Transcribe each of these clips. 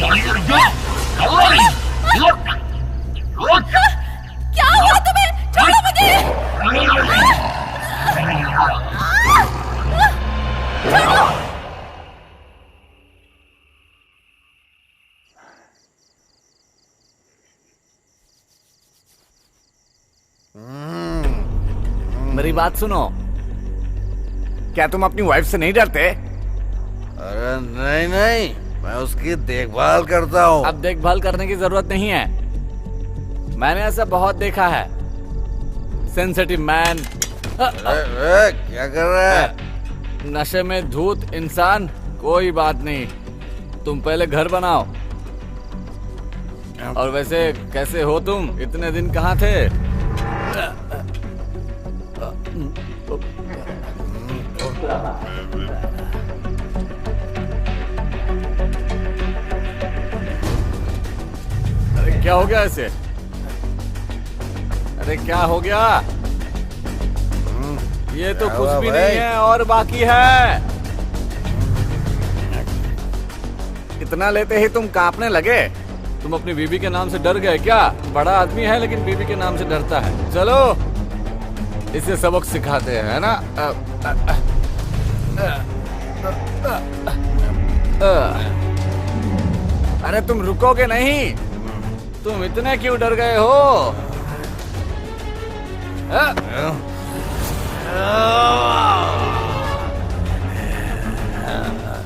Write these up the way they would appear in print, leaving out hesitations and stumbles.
क्या हुआ तुम्हें? छोड़ो मुझे। मेरी बात सुनो, क्या तुम अपनी वाइफ से नहीं डरते? अरे नहीं नहीं, मैं उसकी देखभाल करता हूँ। अब देखभाल करने की जरूरत नहीं है, मैंने ऐसा बहुत देखा है। Sensitive man. क्या कर रहा है? नशे में धूत इंसान। कोई बात नहीं, तुम पहले घर बनाओ। और वैसे कैसे हो तुम? इतने दिन कहाँ थे? अरे क्या हो गया ऐसे? अरे क्या हो गया? ये तो कुछ भी नहीं है और बाकी है। इतना लेते ही तुम कांपने लगे। तुम अपनी बीवी के नाम से डर गए क्या? बड़ा आदमी है लेकिन बीवी के नाम से डरता है। चलो इसे सबक सिखाते हैं, है ना? अरे तुम रुकोगे नहीं? तुम इतने क्यों डर गए हो?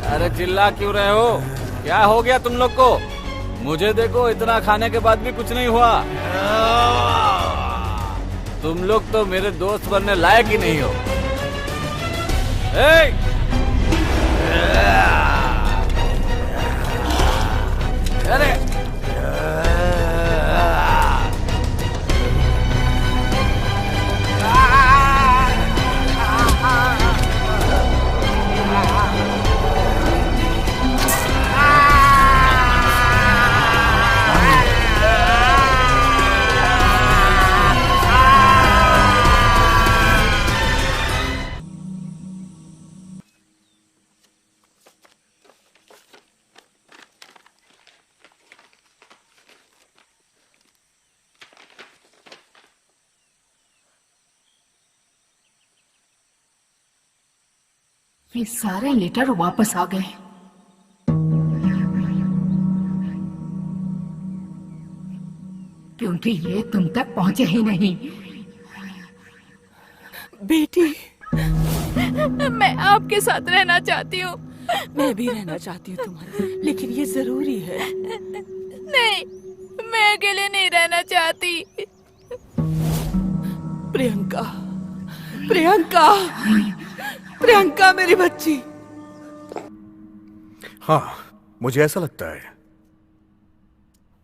अरे चिल्ला क्यों रहे हो? क्या हो गया तुम लोग को? मुझे देखो, इतना खाने के बाद भी कुछ नहीं हुआ। तुम लोग तो मेरे दोस्त बनने लायक ही नहीं हो। अरे ये सारे लेटर वापस आ गए। क्योंकि ये तुम तक पहुंचे ही नहीं। बेटी, मैं आपके साथ रहना चाहती हूँ। मैं भी रहना चाहती हूँ तुम्हारे, लेकिन ये जरूरी है। नहीं, मैं अकेले नहीं रहना चाहती। प्रियंका, प्रियंका, प्रियंका मेरी बच्ची। हाँ, मुझे ऐसा लगता है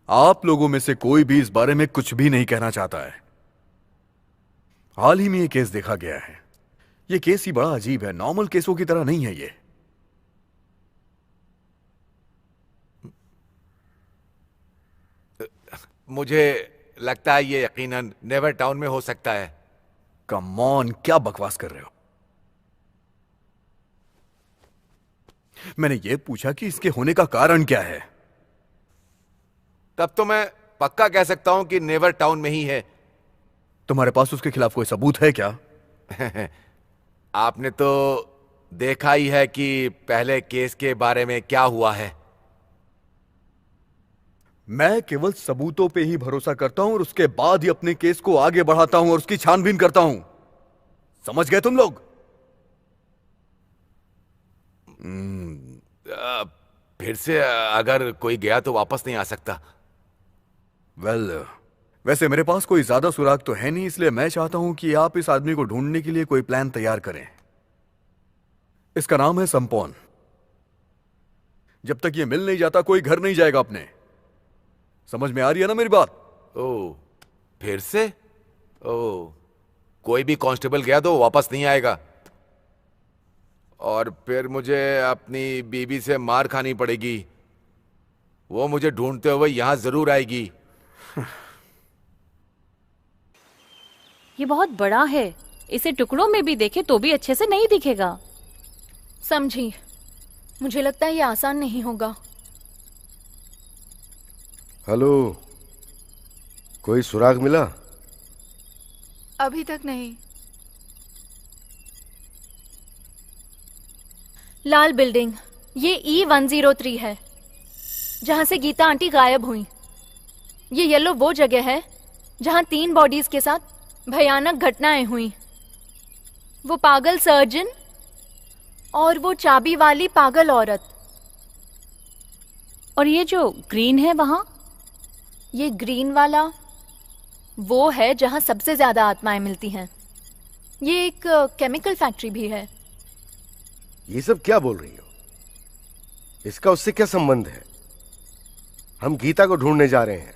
आप लोगों में से कोई भी इस बारे में कुछ भी नहीं कहना चाहता है। हाल ही में ये केस देखा गया है। ये केस ही बड़ा अजीब है, नॉर्मल केसों की तरह नहीं है ये। मुझे लगता है ये यकीनन नेवर टाउन में हो सकता है। कम ऑन, क्या बकवास कर रहे हो? मैंने ये पूछा कि इसके होने का कारण क्या है। तब तो मैं पक्का कह सकता हूं कि नेवर टाउन में ही है। तुम्हारे पास उसके खिलाफ कोई सबूत है क्या? आपने तो देखा ही है कि पहले केस के बारे में क्या हुआ है। मैं केवल सबूतों पे ही भरोसा करता हूं और उसके बाद ही अपने केस को आगे बढ़ाता हूं और उसकी छानबीन करता हूं। समझ गए तुम लोग? फिर से अगर कोई गया तो वापस नहीं आ सकता। वैसे मेरे पास कोई ज्यादा सुराग तो है नहीं, इसलिए मैं चाहता हूं कि आप इस आदमी को ढूंढने के लिए कोई प्लान तैयार करें। इसका नाम है संपोन। जब तक ये मिल नहीं जाता कोई घर नहीं जाएगा अपने। समझ में आ रही है ना मेरी बात? ओह, फिर से? ओह, कोई भी कांस्टेबल गया तो वापस नहीं आएगा और फिर मुझे अपनी बीबी से मार खानी पड़ेगी। वो मुझे ढूंढते हुए यहां जरूर आएगी। ये बहुत बड़ा है, इसे टुकड़ों में भी देखे तो भी अच्छे से नहीं दिखेगा। समझी, मुझे लगता है ये आसान नहीं होगा। हेलो, कोई सुराग मिला? अभी तक नहीं। लाल बिल्डिंग, ये E103 है, जहां से गीता आंटी गायब हुई। ये येलो वो जगह है जहां 3 बॉडीज के साथ भयानक घटनाएं हुई। वो पागल सर्जन और वो चाबी वाली पागल औरत। और ये जो ग्रीन है वहां? ये ग्रीन वाला वो है जहां सबसे ज्यादा आत्माएं मिलती हैं। ये एक केमिकल फैक्ट्री भी है। ये सब क्या बोल रही हो? इसका उससे क्या संबंध है? हम गीता को ढूंढने जा रहे हैं।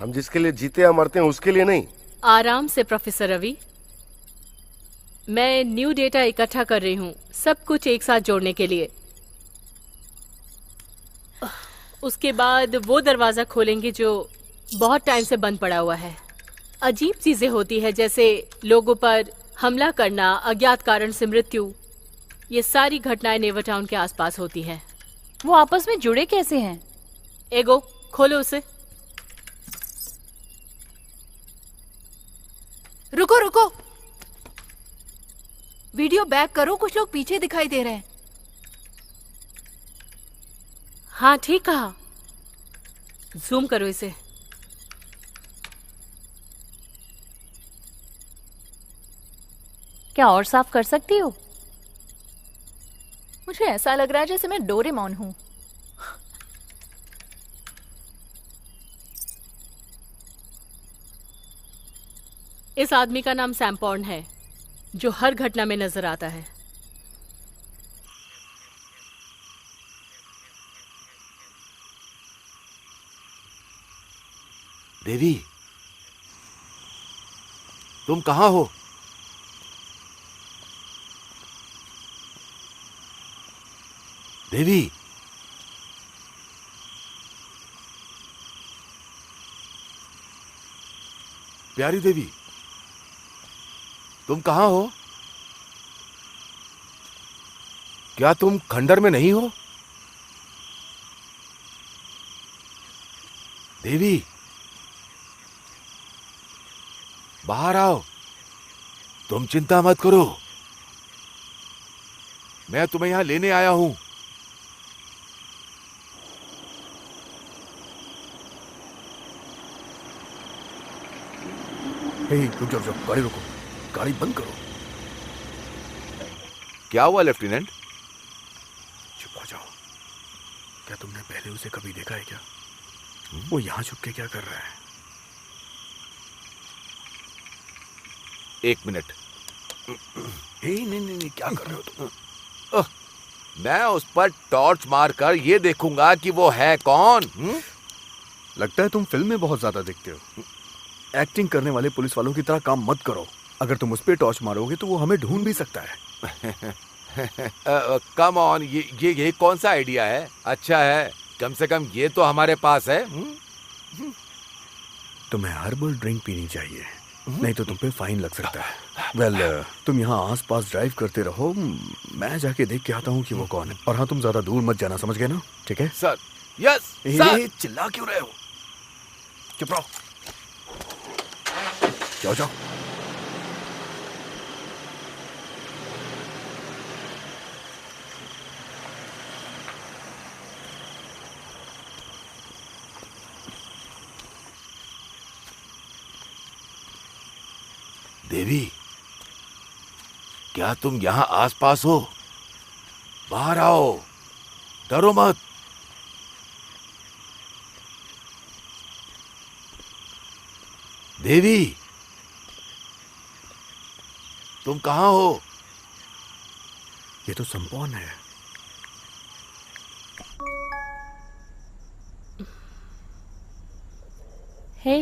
हम जिसके लिए जीते या मरते हैं उसके लिए नहीं। आराम से प्रोफेसर रवि, मैं न्यू डेटा इकट्ठा कर रही हूँ, सब कुछ एक साथ जोड़ने के लिए। उसके बाद वो दरवाजा खोलेंगे जो बहुत टाइम से बंद पड़ा हुआ है। अजीब चीजें होती है, जैसे लोगों पर हमला करना, अज्ञात कारण से मृत्यु। ये सारी घटनाएं नेवर टाउन के आसपास होती हैं। वो आपस में जुड़े कैसे हैं? एगो, खोलो उसे। रुको रुको, वीडियो बैक करो, कुछ लोग पीछे दिखाई दे रहे हैं। हाँ ठीक कहा, जूम करो इसे। क्या और साफ कर सकती हो? मुझे ऐसा लग रहा है जैसे मैं डोरेमोन हूं। इस आदमी का नाम सैम्पॉर्न है, जो हर घटना में नजर आता है। देवी, तुम कहां हो? देवी, प्यारी देवी, तुम कहां हो? क्या तुम खंडर में नहीं हो? देवी, बाहर आओ। तुम चिंता मत करो, मैं तुम्हें यहां लेने आया हूं। रुक जाओ, गाड़ी रोको, गाड़ी बंद करो। क्या हुआ लेफ्टिनेंट? चुप हो जाओ। क्या तुमने पहले उसे कभी देखा है क्या? वो यहां छुप के क्या कर रहा है? एक मिनट। नहीं नहीं नहीं, क्या कर रहे हो तुम? मैं उस पर टॉर्च मारकर ये देखूंगा कि वो है कौन। लगता है तुम फिल्म में बहुत ज्यादा दिखते हो। एक्टिंग करने वाले पुलिस वालों की तरह काम मत करो। अगर तुम उस पे टॉर्च मारोगे तो वो हमें ढूंढ भी सकता है। कम ऑन, ये कौन सा आइडिया है? अच्छा है, कम से कम ये तो हमारे पास है। तुम्हें हर्बल ड्रिंक पीनी चाहिए, नहीं तो तुम पे फाइन लग सकता है। वेल, तुम यहाँ आसपास ड्राइव करते रहो, मैं जाके देख के आता हूँ कि वो कौन है। और हाँ, तुम ज्यादा दूर मत जाना, समझ गए ना? ठीक है सर। Yes sir. चिल्ला क्यों रहे हो? चुप रहो, जाओ जाओ। देवी, क्या तुम यहां आसपास हो? बाहर आओ, डरो मत। देवी, तुम कहां हो? ये तो संपॉन है। हे,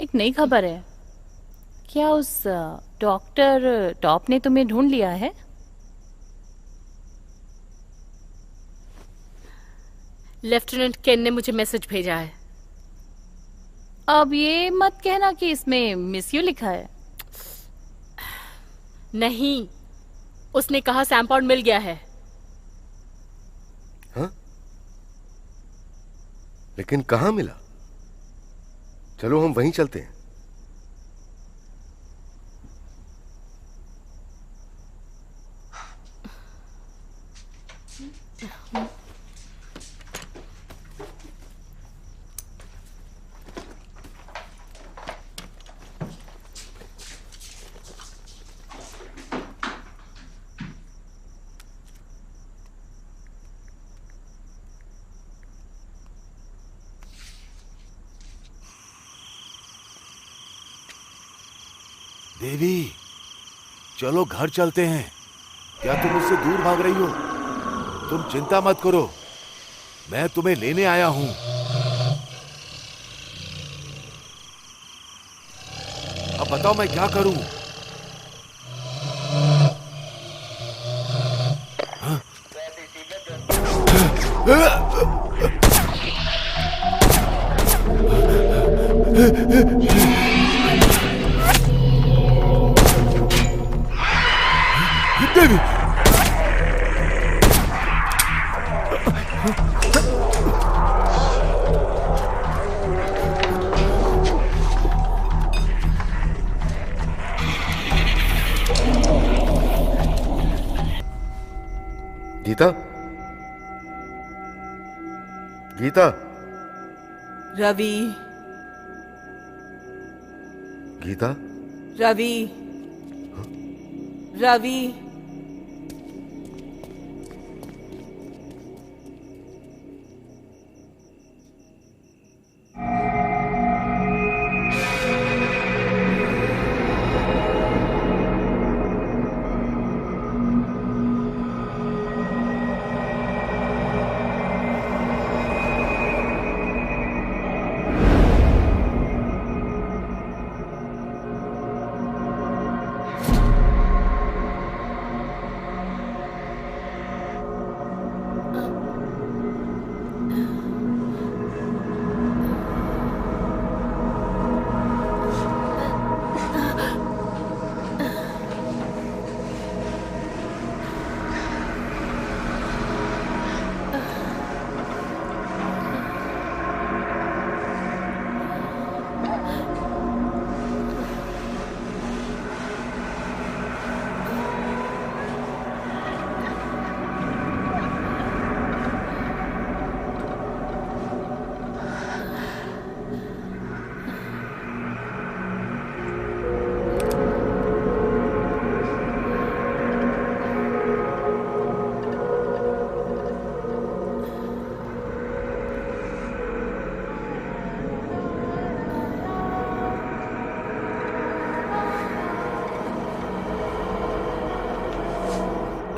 एक नई खबर है। क्या उस डॉक्टर टॉप ने तुम्हें ढूंढ लिया है? लेफ्टिनेंट केन ने मुझे मैसेज भेजा है। अब ये मत कहना कि इसमें मिस यू लिखा है। नहीं, उसने कहा सैम्पॉर्न मिल गया है। हाँ? लेकिन कहाँ मिला? चलो हम वहीं चलते हैं। देवी, चलो घर चलते हैं। क्या तुम मुझसे दूर भाग रही हो? तुम चिंता मत करो, मैं तुम्हें लेने आया हूं। अब बताओ मैं क्या करूं? देवी, गीता, गीता, रवि, गीता, रवि, रवि।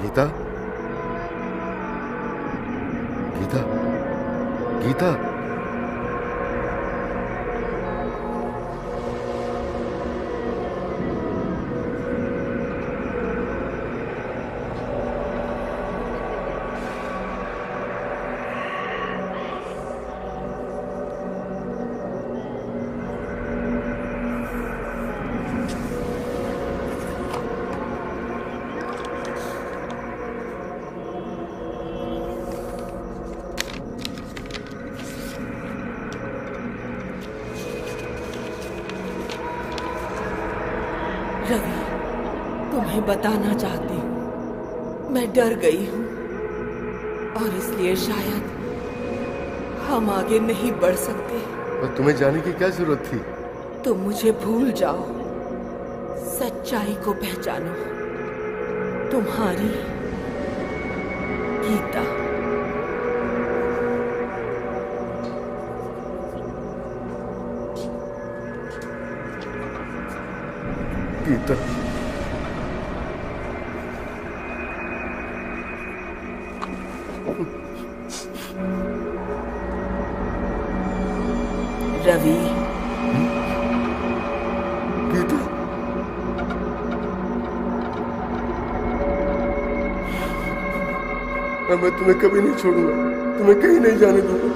गीता, गीता, गीता, रवि, तुम्हें बताना चाहती हूँ, मैं डर गई हूँ और इसलिए शायद हम आगे नहीं बढ़ सकते। पर तुम्हें जाने की क्या जरूरत थी? तुम मुझे भूल जाओ, सच्चाई को पहचानो। तुम्हारी गीता। गीता, रवि, गीता, मैं तुम्हें कभी नहीं छोड़ूंगा, तुम्हें कहीं नहीं जाने दूंगा।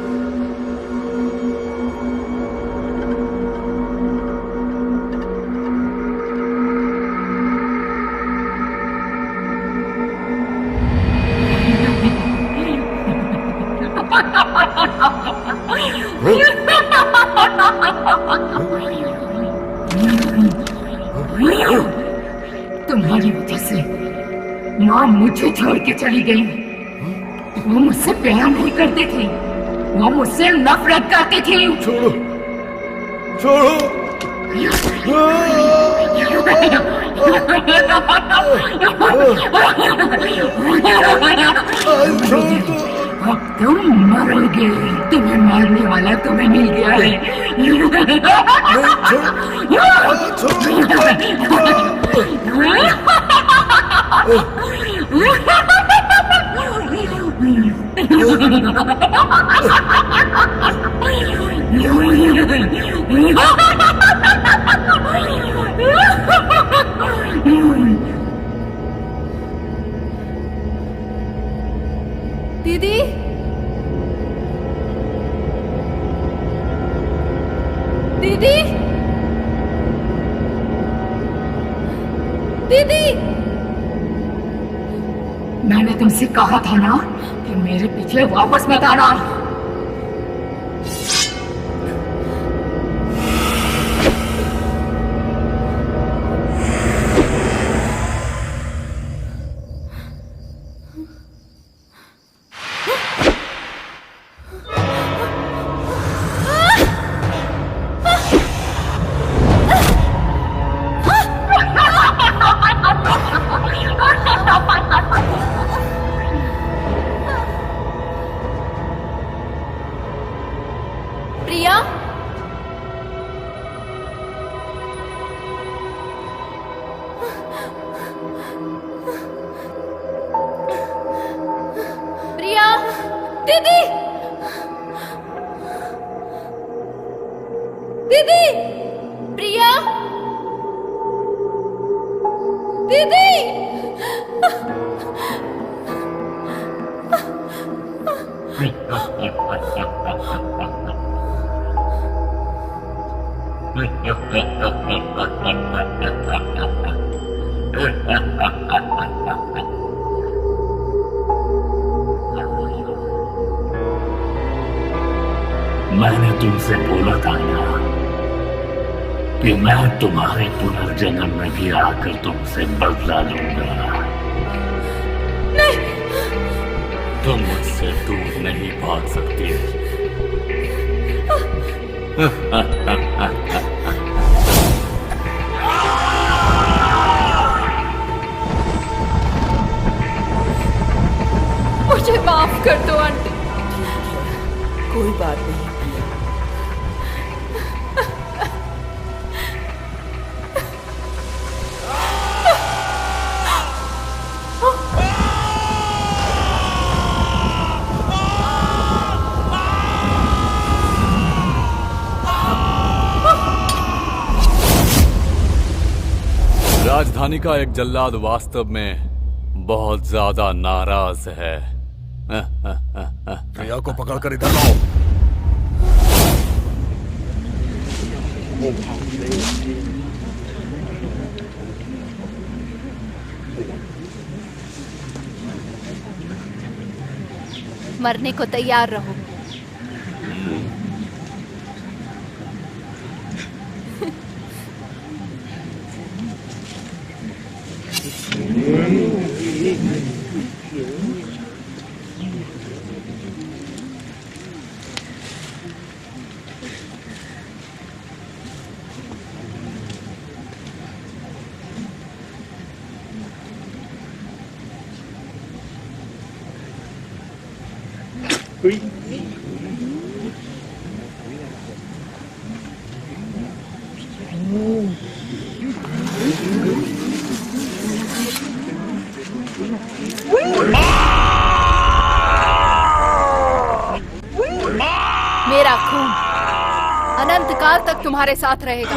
हाँ? मुझे छोड़ के चली गई। वो मुझसे प्यार नहीं करती थी, वो मुझसे नफरत करती थी। छोड़ो, छोड़ो। अब तुम मरोगे, तुम्हें मारने वाला तुम्हें मिल गया है। दीदी, दीदी, दीदी। मैंने तुमसे कहा था ना कि मेरे पीछे वापस मत आना। प्रिया, प्रिया, दीदी, दीदी, प्रिया, दीदी। मैंने तुमसे बोला था ना कि मैं तुम्हारे पुनर्जन्म में भी आकर तुमसे बदला लूंगा। नहीं, तुम मुझसे दूर नहीं भाग सकती। मुझे माफ कर दो आंटी। कोई बात नहीं प्रिया। राजधानी का एक जल्लाद वास्तव में बहुत ज्यादा नाराज है। प्रिया को पकड़कर इधर लाओ। मरने को तैयार रहो। मेरा खून अनंत काल तक तुम्हारे साथ रहेगा।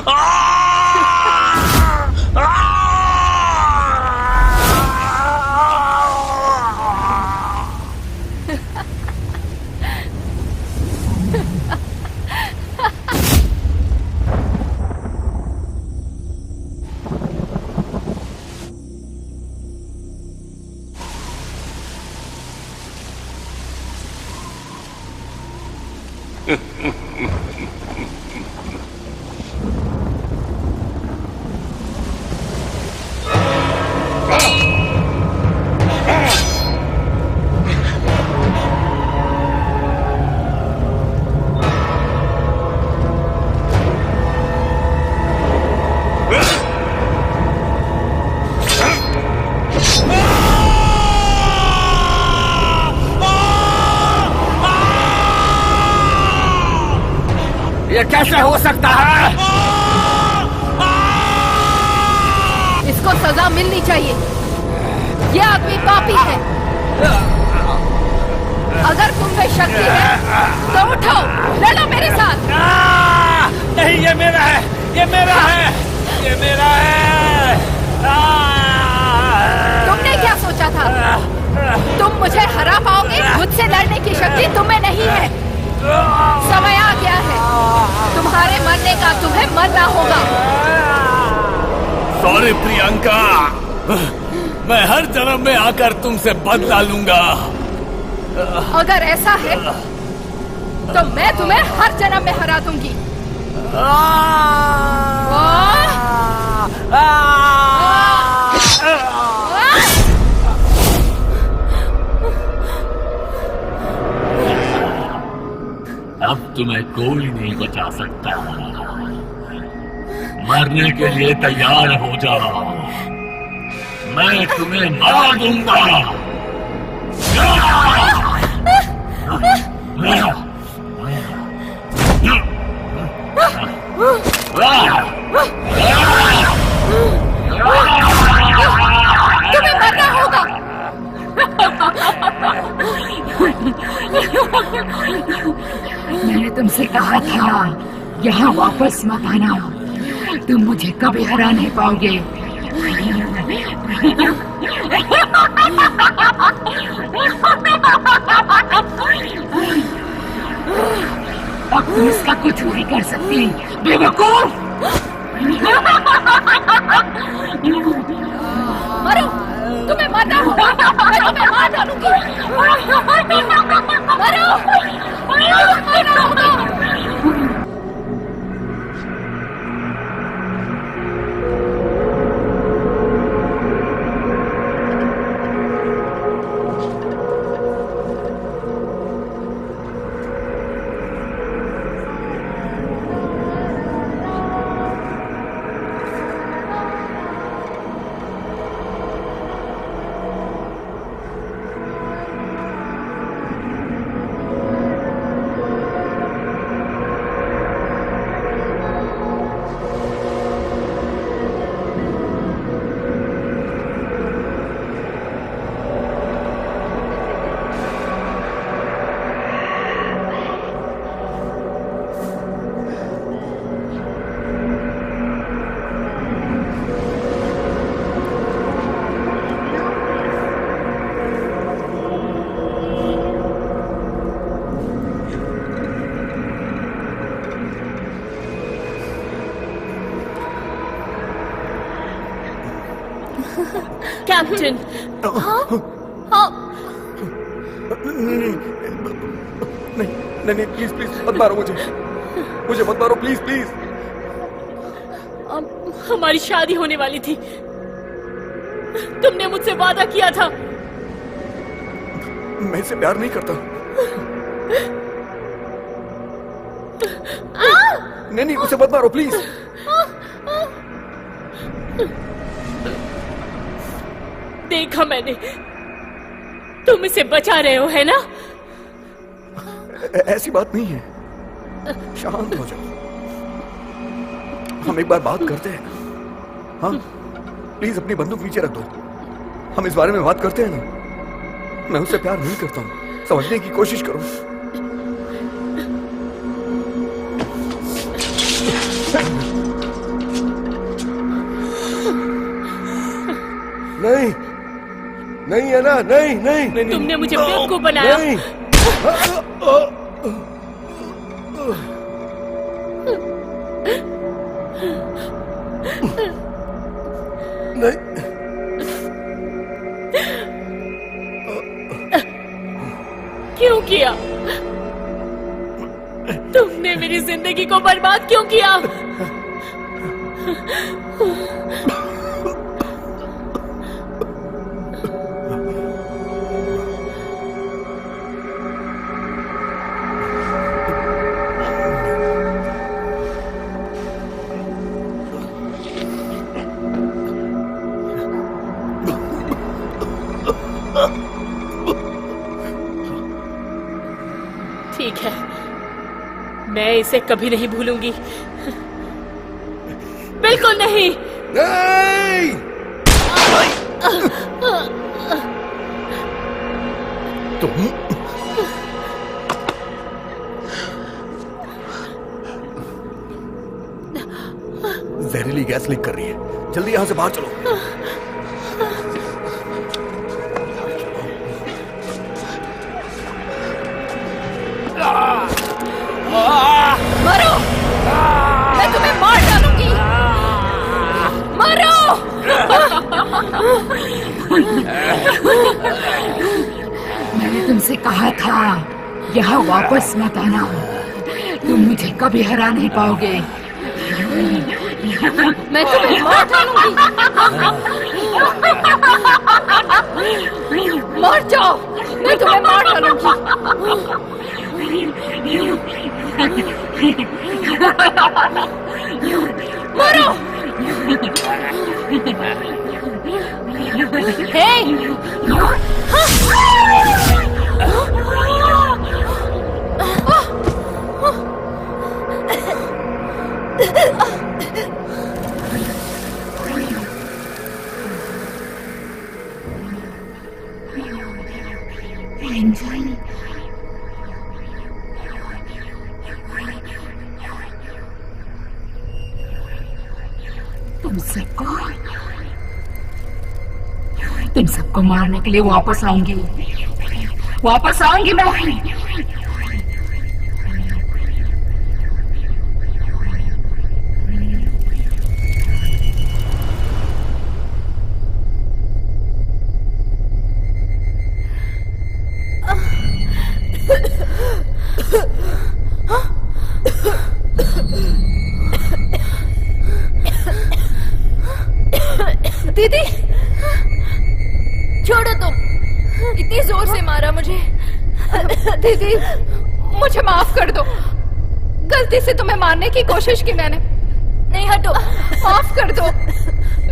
ये कैसे हो सकता है? इसको सजा मिलनी चाहिए। ये आदमी पापी है। अगर तुम में शक्ति है तो उठो, लड़ो मेरे साथ। नहीं, ये मेरा है, ये मेरा है, ये मेरा है। तुमने क्या सोचा था? तुम मुझे हरा पाओगे? मुझसे लड़ने की शक्ति तुम्हें नहीं है। समय आ गया है, तुम्हारे मरने का। तुम्हें मरना होगा। सॉरी प्रियंका, मैं हर जन्म में आकर तुमसे बदला लूंगा। अगर ऐसा है तो मैं तुम्हें हर जन्म में हरा दूंगी। अब तुम्हें कोई नहीं बचा सकता। मरने के लिए तैयार हो जाओ, मैं तुम्हें मार दूंगा। तुम्हें मरना होगा। मैंने तुमसे कहा था यहाँ वापस मत आना, तुम मुझे कभी हरा नहीं पाओगे। अब तुम इसका कुछ नहीं कर सकती, बेवकूफ। मरो, तुम्हें मरना होगा। मैं तुम्हें मार डालूंगी। मरो, मरना होगा। कैप्टन। नहीं, प्लीज प्लीज मत मारो मुझे मत मारो, प्लीज प्लीज। हमारी शादी होने वाली थी, तुमने मुझसे वादा किया था। मैं इससे प्यार नहीं करता। नहीं, उसे मत मारो प्लीज। देखा मैंने, तुम इसे बचा रहे हो, है ना? ऐसी बात नहीं है, शांत हो जाओ, हम एक बार बात करते हैं। हाँ, प्लीज अपनी बंदूक नीचे रख दो, हम इस बारे में बात करते हैं ना। मैं उससे प्यार नहीं करता हूँ, समझने की कोशिश करो। नहीं नहीं है ना, नहीं। तुमने मुझे बेवकूफ बनाया। नहीं। क्यों किया? तुमने मेरी जिंदगी को बर्बाद क्यों किया? ठीक है, मैं इसे कभी नहीं भूलूंगी, बिल्कुल नहीं। नहीं! तुम जहरीली गैस लीक कर रही है, जल्दी यहां से बाहर चलो। मरो! मैं तुम्हें मार डालूंगी। मरो! मैंने तुमसे कहा था यहाँ वापस मत आना, तुम मुझे कभी हरा नहीं पाओगे। मैं तुम्हें मार डालूंगी। मर जाओ, मैं तुम्हें मार डालूंगी। मरो! हे! तुम सबको मारने के लिए वापस आऊंगी मैं। दीदी, छोड़ो तुम, इतनी जोर से मारा मुझे। दीदी, मुझे माफ कर दो, गलती से तुम्हें मारने की कोशिश की मैंने। नहीं, हटो। माफ कर दो,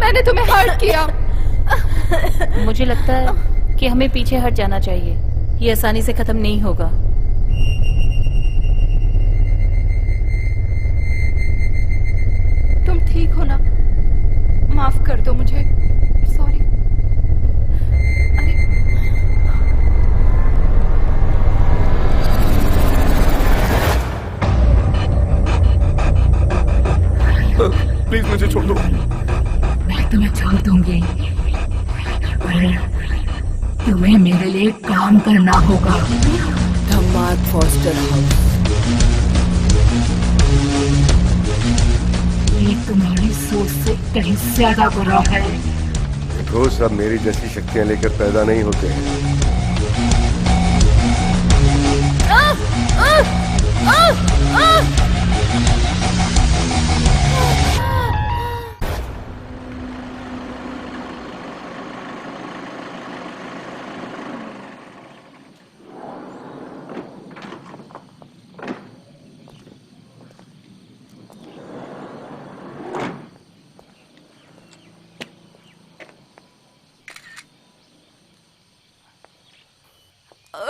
मैंने तुम्हें हर्ट किया। मुझे लगता है कि हमें पीछे हट जाना चाहिए, ये आसानी से खत्म नहीं होगा। तुम ठीक हो ना? माफ कर दो मुझे, सॉरी। प्लीज मुझे छोड़ दो। मैं तुम्हें छोड़ दूंगी, पर तुम्हें मेरे लिए काम करना होगा। धमाल फॉस्टर हाउस। ये तुम्हारी सोच से कहीं ज्यादा बुरा है। देखो, सब मेरी जैसी शक्तियां लेकर पैदा नहीं होते हैं।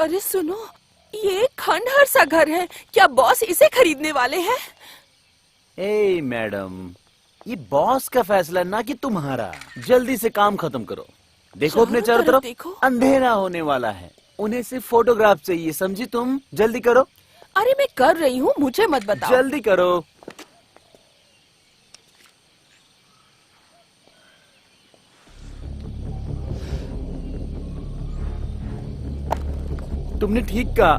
अरे सुनो, ये खंडहर सा घर है, क्या बॉस इसे खरीदने वाले हैं? ए मैडम, ये बॉस का फैसला ना कि तुम्हारा। जल्दी से काम खत्म करो। देखो अपने चारों तरफ देखो। अंधेरा होने वाला है, उन्हें सिर्फ फोटोग्राफ चाहिए, समझी तुम? जल्दी करो। अरे मैं कर रही हूँ, मुझे मत बताओ। जल्दी करो। तुमने ठीक कहा,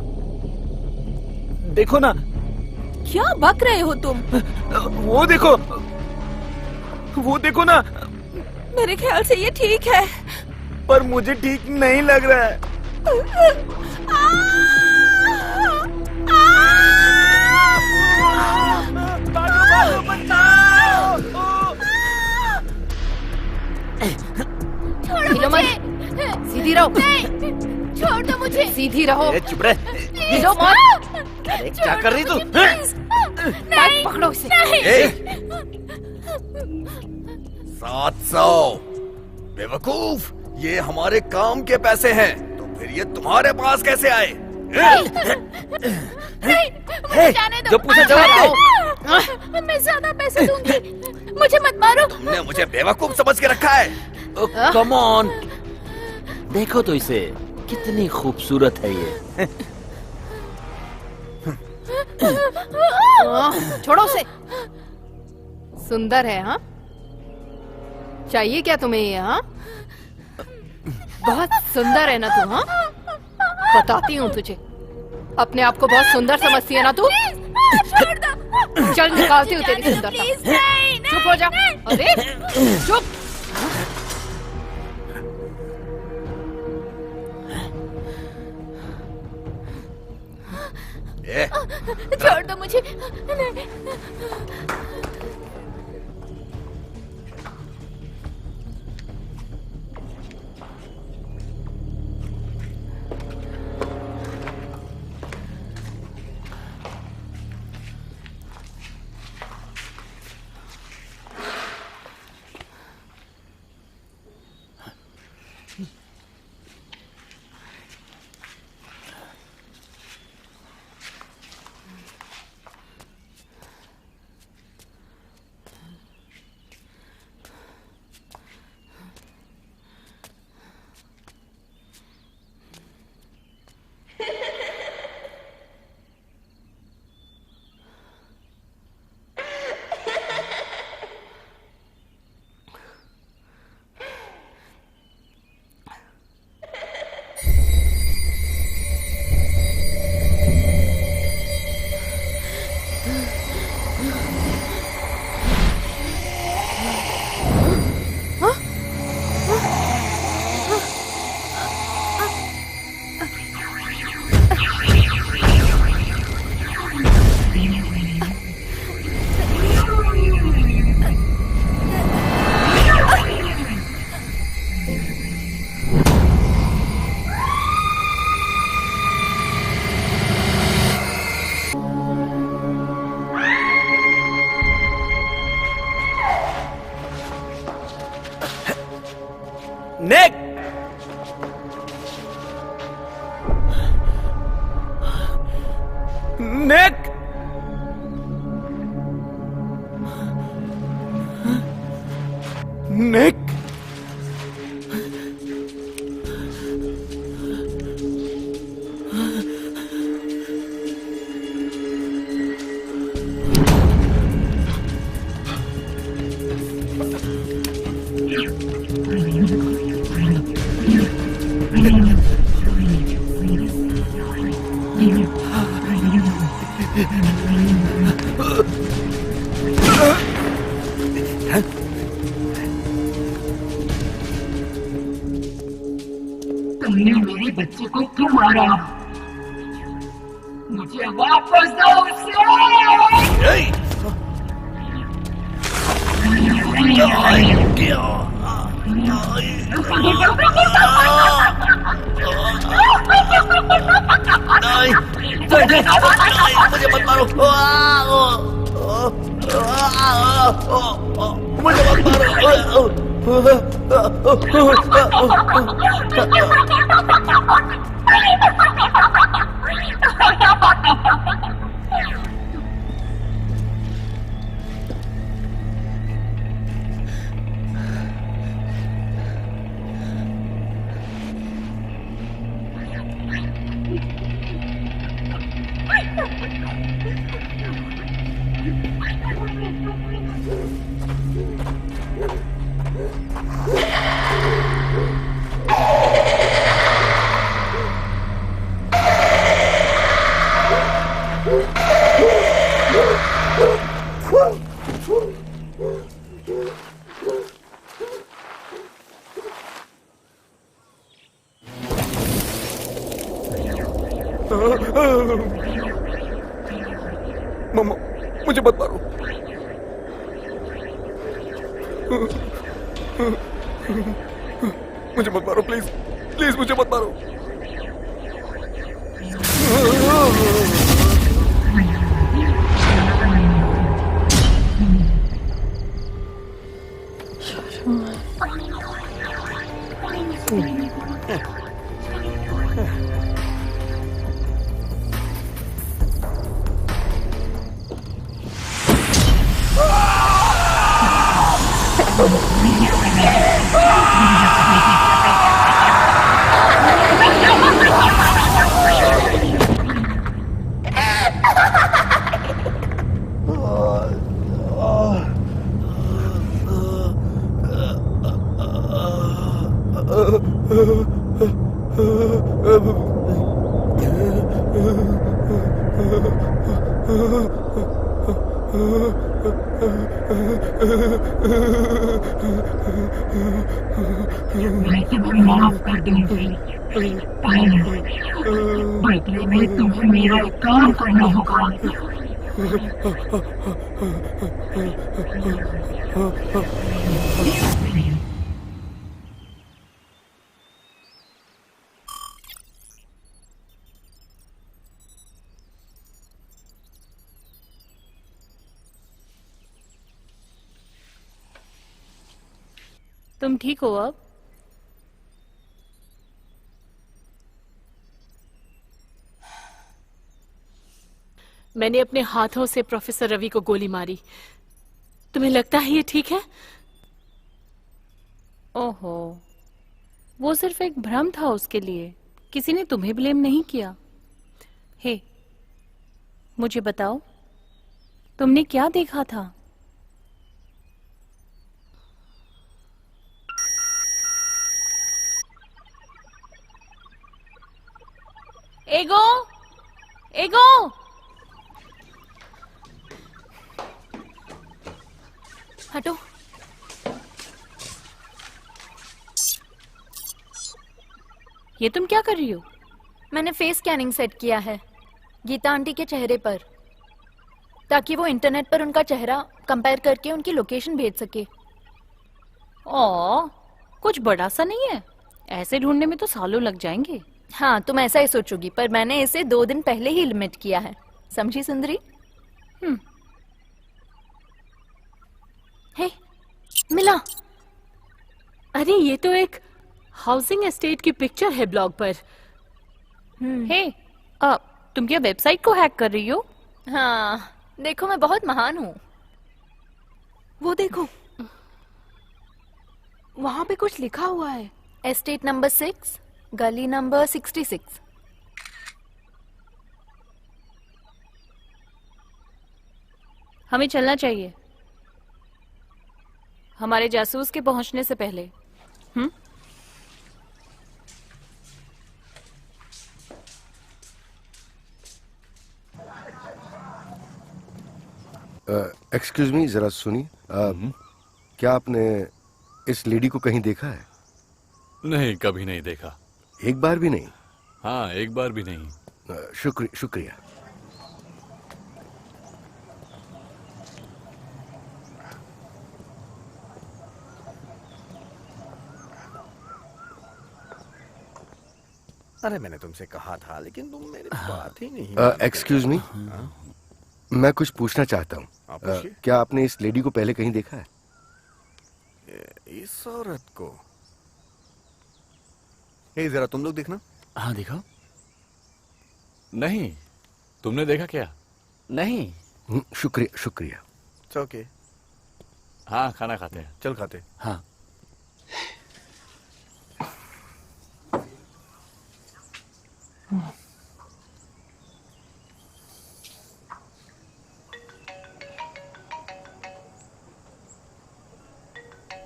देखो ना। क्या बक रहे हो तुम? वो देखो ना। मेरे ख्याल से ये ठीक है, पर मुझे ठीक नहीं लग रहा है। छोड़ो मुझे। सीधी रहो। छोड़ दो मुझे। सीधी रहो। चुप रहे। हिलो मत। क्या कर रही तू? नहीं, पकड़ो इसे। 700 बेवकूफ, ये हमारे काम के पैसे हैं, तो फिर ये तुम्हारे पास कैसे आए? नहीं, मुझे जाने दो। जो पूछे जवाब दे। मैं ज्यादा पैसे दूंगी, मुझे मत मारो। तुमने मुझे बेवकूफ समझ के रखा है। कम ऑन, देखो तो इसे, कितनी खूबसूरत है ये। छोड़ो उसे। सुंदर है, हाँ? चाहिए क्या तुम्हें ये? हाँ, बहुत सुंदर है ना तू? हाँ, बताती हूँ तुझे। अपने आप को बहुत सुंदर समझती है ना तू? चल निकालती हूँ तेरी सुंदरता। चुप हो जा। अरे चुप। छोड़ दो मुझे। निक! निक! निक! तुमने मेरे बच्चे को क्यों मारा? मुझे वापस दो उसे! मुझे मत मारो। मुझे मम्मा, मुझे मत मारो। मुझे मत मारो, प्लीज प्लीज मुझे मत मारो। मैं तुम्हें माफ कर दूंगी, बदले में तुम्हें मेरा काम करना होगा। तुम ठीक हो अब? मैंने अपने हाथों से प्रोफेसर रवि को गोली मारी। तुम्हें लगता है ये ठीक है? ओहो, वो सिर्फ एक भ्रम था उसके लिए, किसी ने तुम्हें ब्लेम नहीं किया। हे, मुझे बताओ, तुमने क्या देखा था? एगो, एगो, हटो। ये तुम क्या कर रही हो? मैंने फेस स्कैनिंग सेट किया है गीता आंटी के चेहरे पर, ताकि वो इंटरनेट पर उनका चेहरा कंपेयर करके उनकी लोकेशन भेज सके। कुछ बड़ा सा नहीं है, ऐसे ढूंढने में तो सालों लग जाएंगे। हाँ, तुम ऐसा ही सोचोगी, पर मैंने इसे 2 दिन पहले ही लिमिट किया है, समझी सुंदरी? हे, मिला। अरे ये तो एक हाउसिंग एस्टेट की पिक्चर है ब्लॉग पर। हे, तुम क्या वेबसाइट को हैक कर रही हो? हाँ, देखो मैं बहुत महान हूँ। वो देखो, वहां पे कुछ लिखा हुआ है। एस्टेट नंबर 6, गली नंबर 66। हमें चलना चाहिए, हमारे जासूस के पहुंचने से पहले। एक्सक्यूज मी, जरा सुनिए। क्या आपने इस लेडी को कहीं देखा है? नहीं, कभी नहीं देखा। एक बार भी नहीं? हाँ, एक बार भी नहीं। शुक्रिया। अरे मैंने तुमसे कहा था, लेकिन तुम मेरी बात ही नहीं। एक्सक्यूज मी, मैं कुछ पूछना चाहता हूँ। क्या आपने इस लेडी को पहले कहीं देखा है? इस औरत को? जरा तुम लोग देखना। हाँ, दिखाओ। नहीं, तुमने देखा क्या? नहीं। शुक्रिया। ओके। हाँ, खाना खाते हैं। चल खाते। हाँ।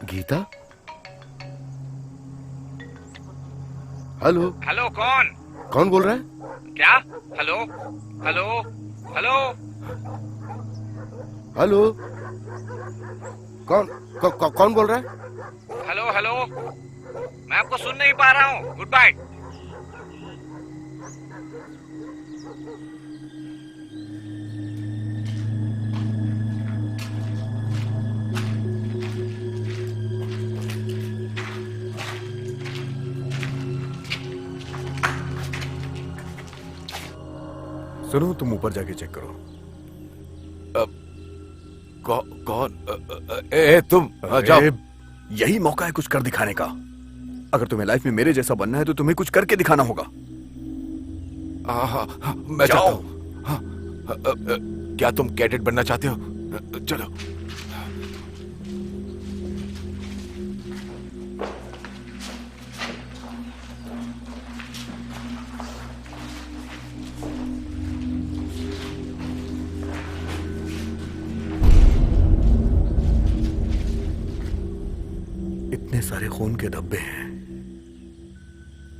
गीता? हेलो? हेलो, कौन बोल रहा है? क्या? Hello hello hello hello? कौन बोल रहा है? हेलो हेलो, मैं आपको सुन नहीं पा रहा हूँ। Goodbye. सुनो, तुम ऊपर जाके चेक करो। कौन? तुम जाओ। यही मौका है कुछ कर दिखाने का। अगर तुम्हें लाइफ में मेरे जैसा बनना है तो तुम्हें कुछ करके दिखाना होगा। मैं चाहता हूँ। क्या तुम कैडेट बनना चाहते हो? चलो। इतने सारे खून के धब्बे हैं,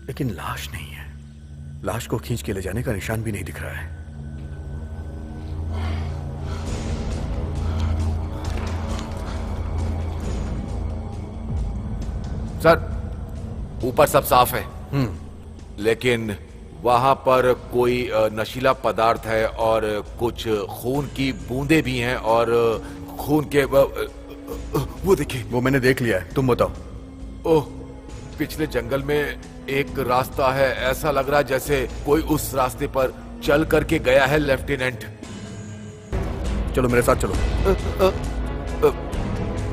लेकिन लाश नहीं है। लाश को खींच के ले जाने का निशान भी नहीं दिख रहा है। सर, ऊपर सब साफ है, लेकिन वहां पर कोई नशीला पदार्थ है और कुछ खून की बूंदें भी हैं और खून के वो देखिए। वो मैंने देख लिया है, तुम बताओ। ओह, पिछले जंगल में एक रास्ता है, ऐसा लग रहा है जैसे कोई उस रास्ते पर चल करके गया है लेफ्टिनेंट। चलो मेरे साथ चलो।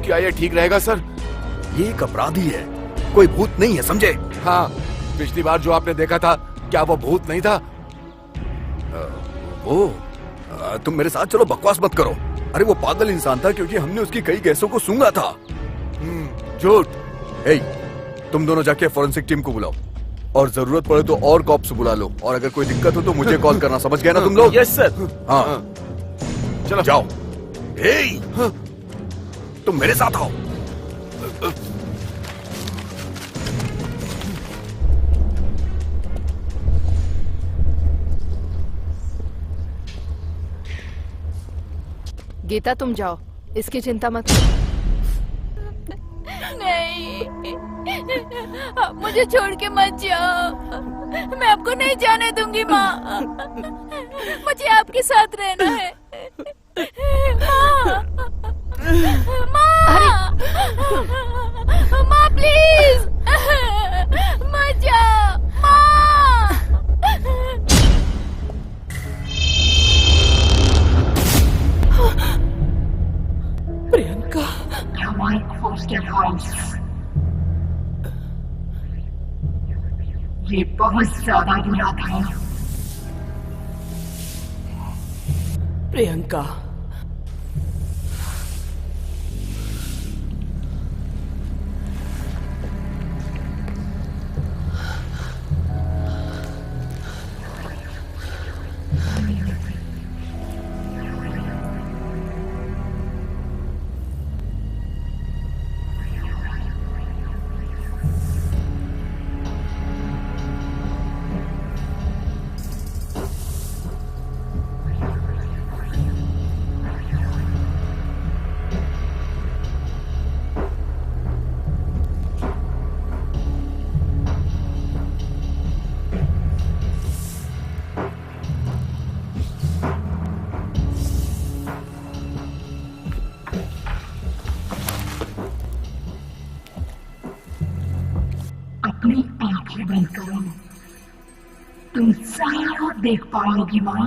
क्या ये ठीक रहेगा सर? ये एक अपराधी है, कोई भूत नहीं है, समझे? हाँ, पिछली बार जो आपने देखा था, क्या वो भूत नहीं था? तुम मेरे साथ चलो, बकवास मत करो। अरे वो पागल इंसान था क्योंकि हमने उसकी कई गैसों को सूंघा था। झूठ। तुम दोनों जाके फॉरेंसिक टीम को बुलाओ और जरूरत पड़े तो और कॉप्स बुला लो, और अगर कोई दिक्कत हो तो मुझे कॉल करना, समझ गए ना तुम लोग? Yes sir. हाँ चलो जाओ। तुम मेरे साथ आओ। गीता तुम जाओ, इसकी चिंता मत करो। नहीं, आप मुझे छोड़ के मत जाओ, मैं आपको नहीं जाने दूंगी माँ। मुझे आपके साथ रहना है माँ। माँ प्लीज मत जाओ माँ। प्रियंका, हमारे फोस्टर हाउस, ये बहुत ज्यादा बुरा था। प्रियंका, अपनी आंखें बंद करो, तुम सारा देख पाओगी माँ।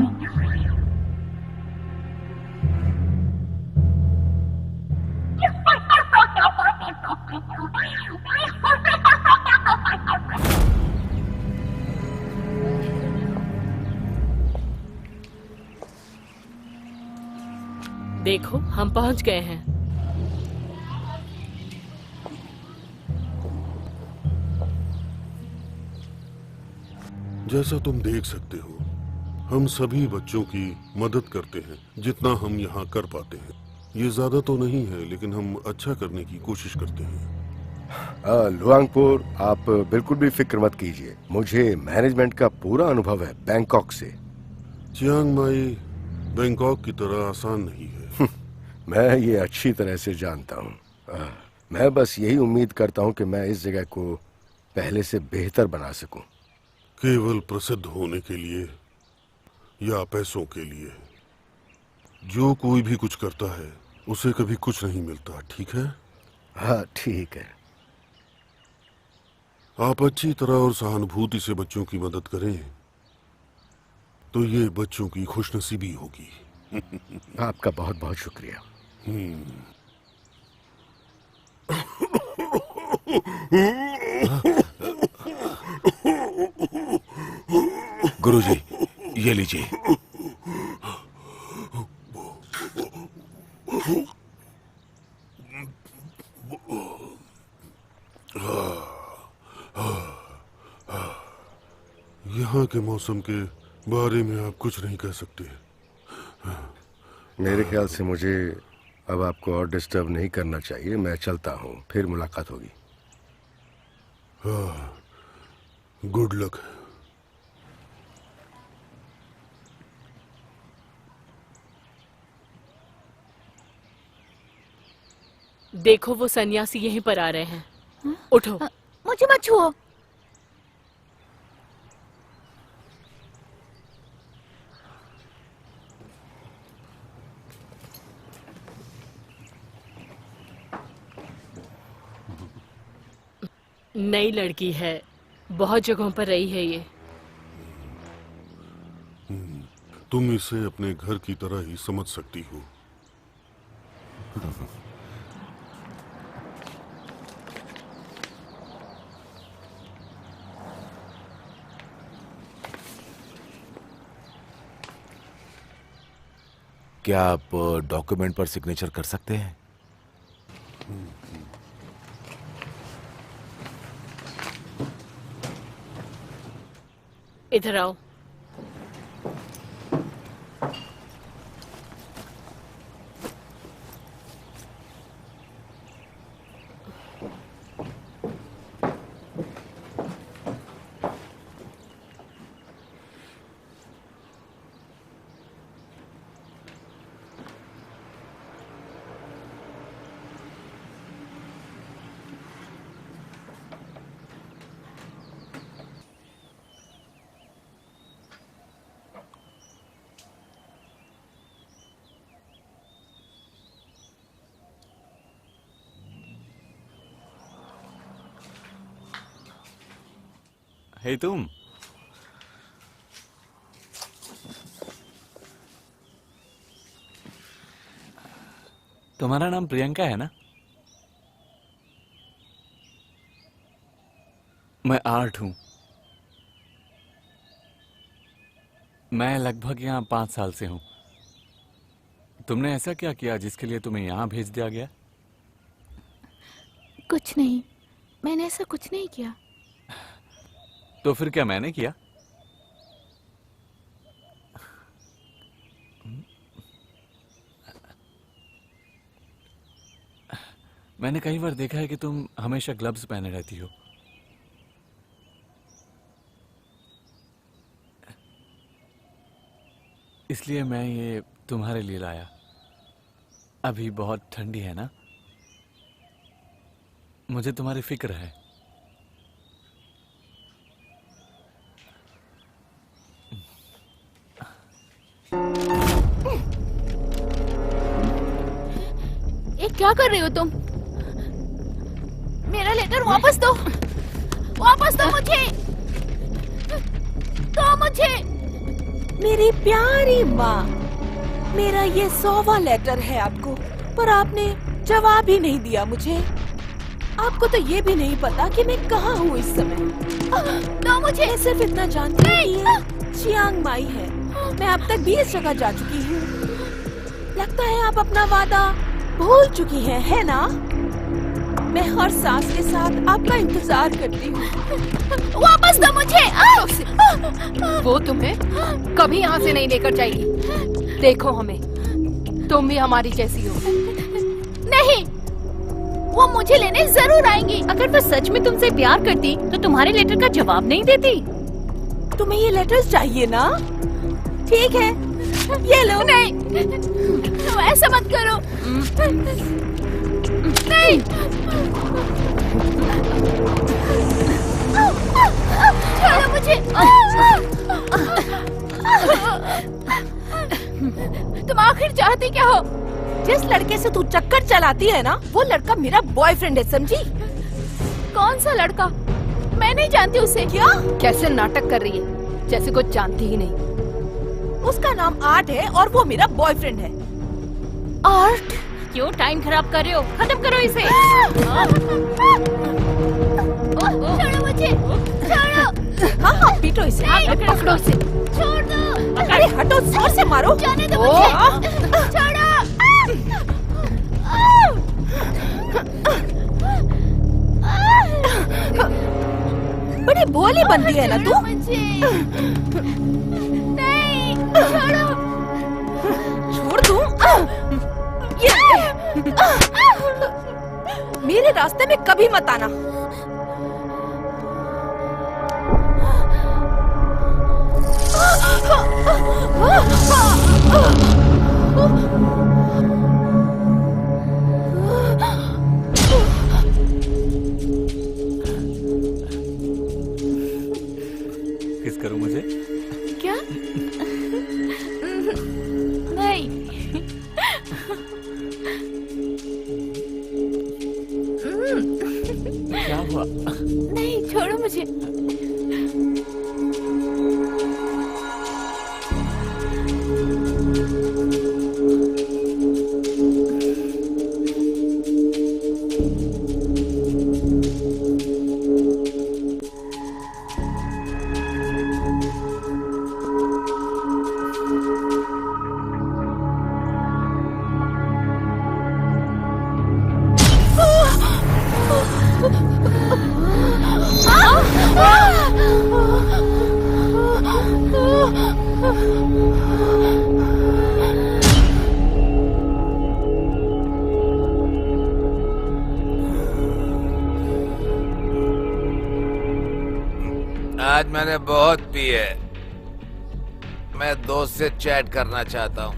देखो, हम पहुंच गए हैं। जैसा तुम देख सकते हो, हम सभी बच्चों की मदद करते हैं जितना हम यहाँ कर पाते हैं। ये ज्यादा तो नहीं है, लेकिन हम अच्छा करने की कोशिश करते हैं। लुआंगपुर, आप बिल्कुल भी फिक्र मत कीजिए, मुझे मैनेजमेंट का पूरा अनुभव है बैंकॉक से। चियांग माई बैंकॉक की तरह आसान नहीं है। मैं ये अच्छी तरह से जानता हूँ। मैं बस यही उम्मीद करता हूँ कि मैं इस जगह को पहले से बेहतर बना सकूं। केवल प्रसिद्ध होने के लिए या पैसों के लिए जो कोई भी कुछ करता है उसे कभी कुछ नहीं मिलता, ठीक है? हाँ ठीक है। आप अच्छी तरह और सहानुभूति से बच्चों की मदद करें तो ये बच्चों की खुशनसीबी होगी। आपका बहुत बहुत शुक्रिया। गुरुजी, ये लीजिए। यहाँ के मौसम के बारे में आप कुछ नहीं कह सकते। मेरे ख्याल से मुझे अब आपको और डिस्टर्ब नहीं करना चाहिए। मैं चलता हूँ, फिर मुलाकात होगी। Good luck. देखो वो सन्यासी यहीं पर आ रहे हैं। उठो। मुझे मत छुओ। नई लड़की है, बहुत जगहों पर रही है ये। तुम इसे अपने घर की तरह ही समझ सकती हो। क्या आप डॉक्यूमेंट पर सिग्नेचर कर सकते हैं? इधर आओ। हे तुम, तुम्हारा नाम प्रियंका है ना? मैं आर्ट हूं। मैं लगभग यहाँ 5 साल से हूं। तुमने ऐसा क्या किया जिसके लिए तुम्हें यहाँ भेज दिया गया? कुछ नहीं, मैंने ऐसा कुछ नहीं किया। तो फिर क्या मैंने किया? मैंने कई बार देखा है कि तुम हमेशा ग्लव्स पहने रहती हो। इसलिए मैं ये तुम्हारे लिए लाया। अभी बहुत ठंडी है ना? मुझे तुम्हारी फिक्र है। ये क्या कर रही हो तुम? मेरा लेटर वापस दो, वापस दो मुझे, दो मुझे। मेरी प्यारी माँ, मेरा ये 100वां लेटर है आपको, पर आपने जवाब ही नहीं दिया मुझे। आपको तो ये भी नहीं पता कि मैं कहाँ हूँ इस समय। दो मुझे। मैं सिर्फ इतना जानती हूँ कि ये चियांग माई है। मैं अब तक 20 जगह जा चुकी हूँ। लगता है आप अपना वादा भूल चुकी हैं, है ना? मैं हर सांस के साथ आपका इंतजार करती हूँ। वापस दो मुझे। वो तुम्हें कभी यहाँ से नहीं लेकर जाएगी। देखो हमें, तुम भी हमारी जैसी हो। नहीं, वो मुझे लेने जरूर आएंगी। अगर वो सच में तुमसे प्यार करती तो तुम्हारे लेटर का जवाब नहीं देती। तुम्हें ये लेटर्स चाहिए ना? ठीक है, ये लो। नहीं, तुम ऐसा मत करो। नहीं, छोड़ो मुझे। तुम आखिर चाहती क्या हो? जिस लड़के से तू चक्कर चलाती है ना, वो लड़का मेरा बॉयफ्रेंड है, समझी? कौन सा लड़का? मैं नहीं जानती उसे। क्या? कैसे नाटक कर रही है, जैसे कुछ जानती ही नहीं। उसका नाम आर्ट है और वो मेरा बॉयफ्रेंड है। आर्ट? क्यों टाइम खराब कर रहे हो? खत्म करो इसे। छोड़ो मुझे, छोड़ो। हाँ, पीटो इसे। पकड़ो इसे। छोड़ दो। अरे हटो, जोर से मारो। जाने दो मुझे। छोड़ो। बड़ी भोली बनती है ना तू? नहीं, छोड़ो। छोड़ दूं? मेरे रास्ते में कभी मत आना। किस करूं मुझे? क्या? नहीं। क्या हुआ? नहीं, छोड़ो मुझे। आज मैंने बहुत पी है। मैं दोस्त से चैट करना चाहता हूँ।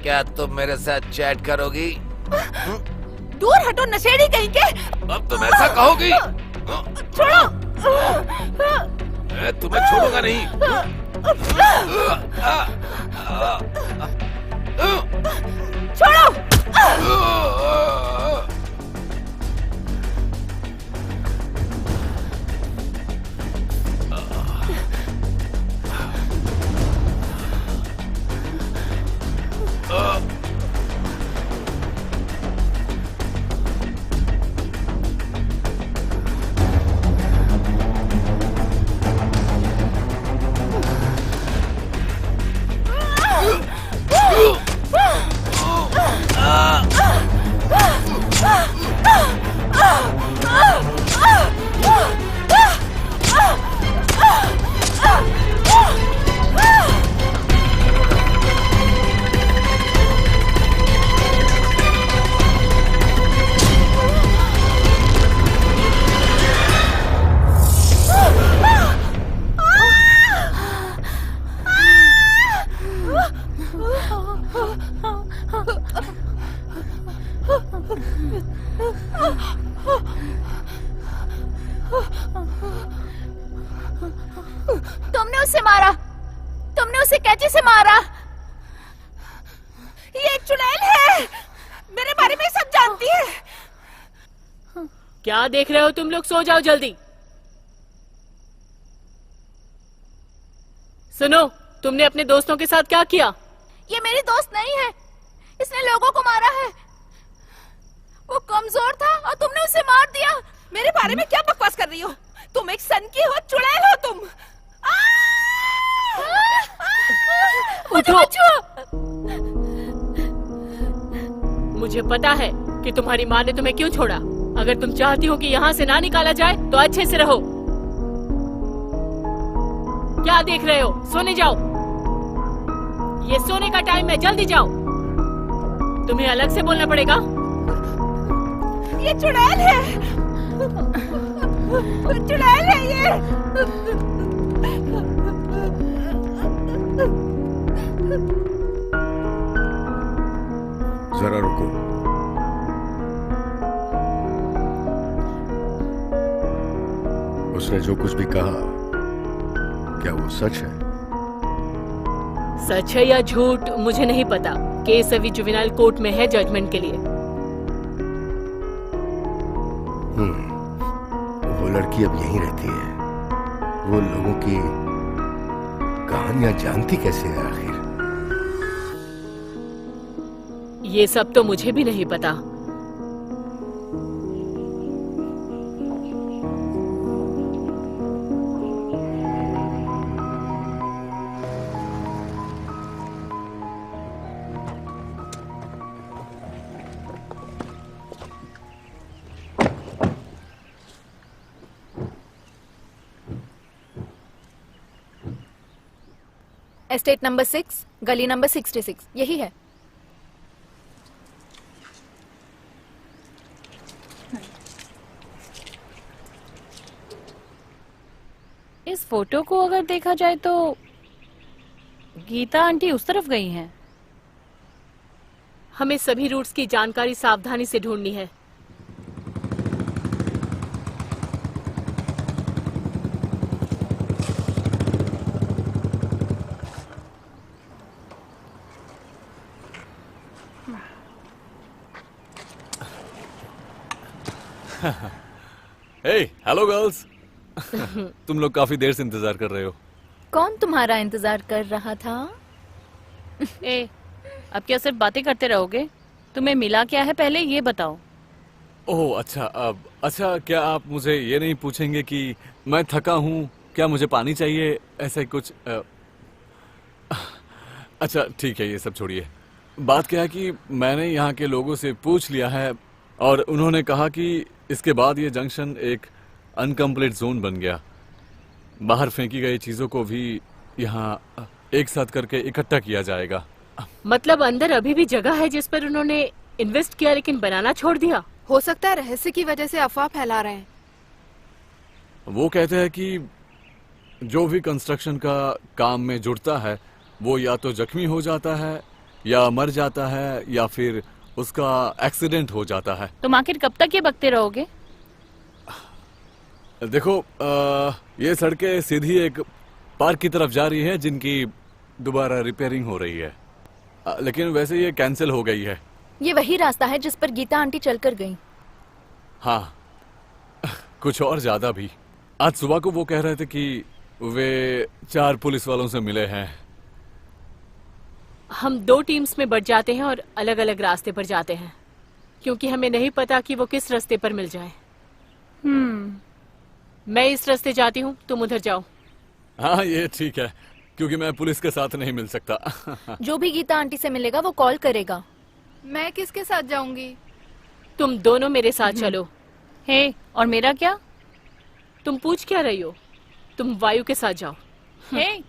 क्या तुम मेरे साथ चैट करोगी? दूर हटो नशेड़ी कहीं के। अब तुम ऐसा कहोगी? छोड़ो। मैं तुम्हें छोड़ूंगा नहीं। छोड़ो। तुमने उसे मारा। तुमने उसे कैंची से मारा। ये एक चुड़ैल है। मेरे बारे में सब जानती है। क्या देख रहे हो तुम लोग? सो जाओ जल्दी। सुनो, तुमने अपने दोस्तों के साथ क्या किया? ये मेरी दोस्त नहीं है। इसने लोगों को मारा है। वो कमजोर था और तुमने उसे मार दिया। मेरे बारे में क्या बकवास कर रही हो? तुम एक सनकी हो, चुड़ैल हो तुम। उठो। मुझे पता है कि तुम्हारी माँ ने तुम्हें क्यों छोड़ा। अगर तुम चाहती हो कि यहाँ से ना निकाला जाए तो अच्छे से रहो। क्या देख रहे हो? सोने जाओ। ये सोने का टाइम है, जल्दी जाओ। तुम्हें अलग से बोलना पड़ेगा। ये चुड़ैल है। चुड़ैल है ये। जरा रुको। उसने जो कुछ भी कहा, क्या वो सच है? सच है या झूठ मुझे नहीं पता। केस अभी जुवेनाइल कोर्ट में है जजमेंट के लिए। वो लड़की अब यहीं रहती है। वो लोगों की कहानियां जानती कैसे है आखिर? ये सब तो मुझे भी नहीं पता। एस्टेट नंबर 6, गली नंबर 66, यही है। इस फोटो को अगर देखा जाए तो गीता आंटी उस तरफ गई हैं। हमें सभी रूट्स की जानकारी सावधानी से ढूंढनी है। हे, हेलो गर्ल्स। तुम लोग काफी देर से इंतजार कर रहे हो। कौन तुम्हारा इंतजार कर रहा था? ए, अब क्या सिर्फ बातें करते रहोगे? तुम्हें मिला क्या है पहले ये बताओ। ओह अच्छा, अच्छा क्या आप मुझे ये नहीं पूछेंगे कि मैं थका हूँ, क्या मुझे पानी चाहिए, ऐसा कुछ? अच्छा ठीक है, ये सब छोड़िए। बात क्या है कि मैंने यहाँ के लोगों से पूछ लिया है और उन्होंने कहा कि इसके बाद ये जंक्शन एक अनकम्प्लीट जोन बन गया। बाहर फेंकी गई चीजों को भी यहाँ एक साथ करके इकट्ठा किया जाएगा। मतलब अंदर अभी भी जगह है जिस पर उन्होंने इन्वेस्ट किया लेकिन बनाना छोड़ दिया। हो सकता है रहस्य की वजह से अफवाह फैला रहे हैं। वो कहते हैं कि जो भी कंस्ट्रक्शन का काम में जुड़ता है वो या तो जख्मी हो जाता है या मर जाता है या फिर उसका एक्सीडेंट हो जाता है। तुम आखिर कब तक ये बकते रहोगे? देखो ये सड़कें सीधी एक पार्क की तरफ जा रही है जिनकी दोबारा रिपेयरिंग हो रही है, लेकिन वैसे ये कैंसिल हो गई है। ये वही रास्ता है जिस पर गीता आंटी चलकर गईं। हाँ, कुछ और ज्यादा भी। आज सुबह को वो कह रहे थे कि वे 4 पुलिस वालों से मिले हैं। हम 2 टीम्स में बट जाते हैं और अलग अलग रास्ते पर जाते हैं क्योंकि हमें नहीं पता कि वो किस रास्ते पर मिल जाए। मैं इस रास्ते जाती हूँ, तुम उधर जाओ। हाँ ये ठीक है, क्योंकि मैं पुलिस के साथ नहीं मिल सकता। जो भी गीता आंटी से मिलेगा वो कॉल करेगा। मैं किसके साथ जाऊंगी? तुम दोनों मेरे साथ चलो। हे, और मेरा क्या? तुम पूछ क्या रही हो? तुम वायु के साथ जाओ। हे,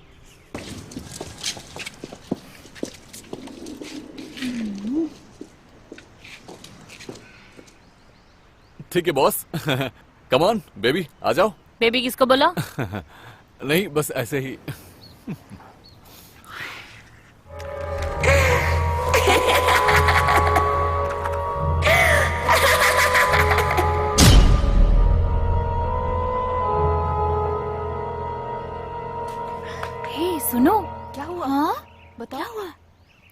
ठीक है बॉस। कम ऑन बेबी, आ जाओ। बेबी किसको बोला? नहीं बस ऐसे ही। हे सुनो। क्या हुआ? हाँ? बताओ। क्या हुआ?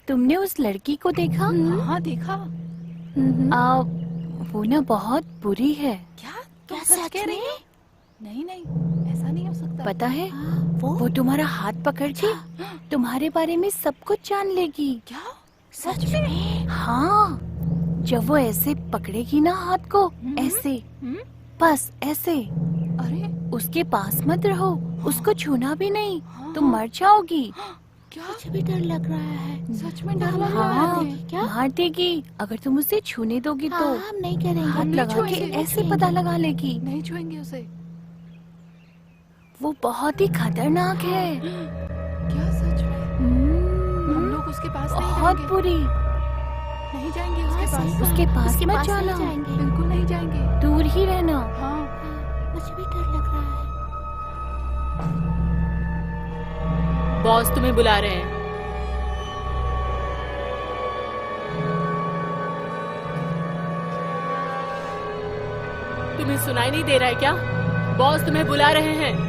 तुमने उस लड़की को देखा? हाँ देखा। वो ना बहुत बुरी है। क्या? तुम सच कह रही हो? नहीं नहीं, ऐसा नहीं हो सकता। पता है वो तुम्हारा हाथ पकड़ के तुम्हारे बारे में सब कुछ जान लेगी। क्या? सच में? हाँ, जब वो ऐसे पकड़ेगी ना हाथ को, ऐसे बस ऐसे, अरे उसके पास मत रहो, उसको छूना भी नहीं, तुम मर जाओगी। क्या? मुझे भी डर लग रहा है। सच में डर लग रहा है। क्या? मार देगी अगर तुम उसे छूने दोगी तो। हम नहीं करेंगे। हाथ लगा के ऐसे पता लगा लेगी। नहीं छुएंगे उसे। वो बहुत ही खतरनाक है। क्या सच में? हम लोग उसके पास नहीं बहुत जाएंगे। बुरी। नहीं जाएंगे उसके पास। उसके पास मत जाना, बिल्कुल नहीं जाएंगे। दूर ही रहना। हाँ मुझे भी डर लग रहा है। बॉस तुम्हें बुला रहे हैं। तुम्हें सुनाई नहीं दे रहा है क्या? बॉस तुम्हें बुला रहे हैं।